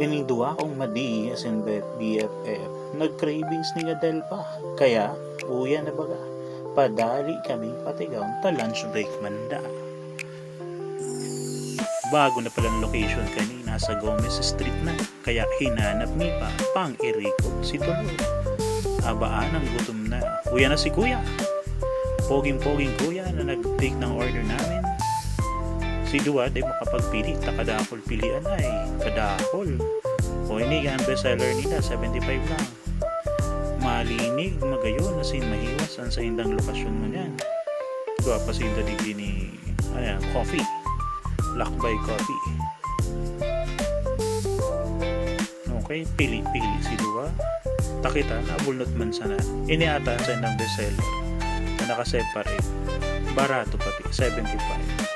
Inidua kong madi as in BFF. Nag-cravings ni Adel pa. Kaya, uya na baga. Padali kami patigaw ta lunch break manda. Bago na palang location kanina sa Gomez Street na. Kaya hinanap ni pa pang irikot si Tuloy. Abaan ang gutom na. Uya na si Kuya. Poging-poging Kuya na nag-take ng order namin. Si Duwad ay makapagpili, takadakol pilian ay kadakol. O ini ang bestseller nila, 75 lang. Malinig, magayon, asin mahiwas, ang sa indang lokasyon mo niyan. Dua pa sinda digdi ni coffee. Lakbay Coffee. Okay, pili-pili si Duwa. Takita, nabulot man sana. Iniata sa indang bestseller na nakaseparate. Barato pati, 75.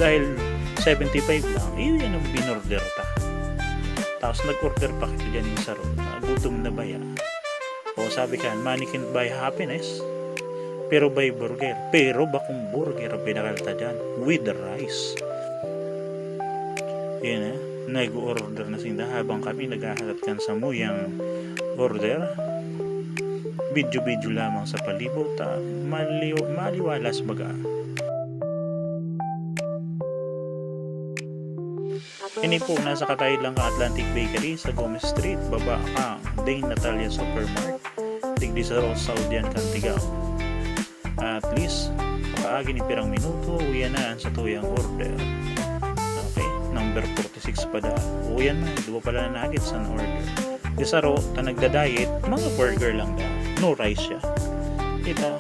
Dahil 75 lang, yan ang binorder ta. Tapos nag-order pa kita dyan yung saro. Gutom na ba yan? O sabi ka, money can buy happiness, pero buy burger. Pero bakong burger ang pinakalta dyan? With the rice. Yan nag-order na sinda habang kami naghahalat kan sa muyang order. Video-video lamang sa palibot. Maliwalas baga. Ini po nasa katayid lang ka Atlantic Bakery sa Gomez Street, baba ang Dane Natalia Supermart, digdi sa Saudian Cantigao. At least, pakaagi ni pirang minuto, uyan na sa tuyang order. Okay, number 46 pa da. Uyan na, duwa pala na nuggets ang order. Di saro, ta nagda-diet, mga burger lang da. No rice siya. Kita,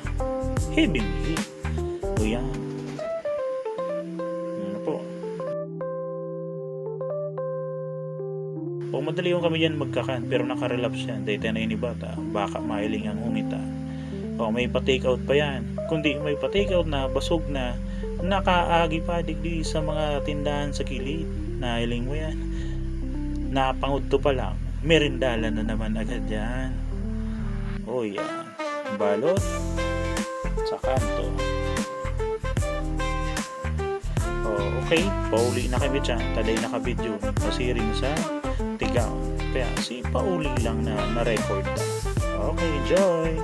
heavy meal. Uyan. O madali yung kami yan magkakan pero nakarelapse yan dahil tayo na inibata baka mailing ang humita. O may pa-take out pa yan, kundi may pa-take out na basog na nakaagi pa digdi sa mga tindahan sa kilid. Nailing mo yan, napangudto pa lang, merindala na naman agad yan. O yan, balot sa kanto. Okay, pauli na kami dyan, taday naka-video pasiring sa Tigaw. Kaya si pauli lang na na-record. Okay, enjoy!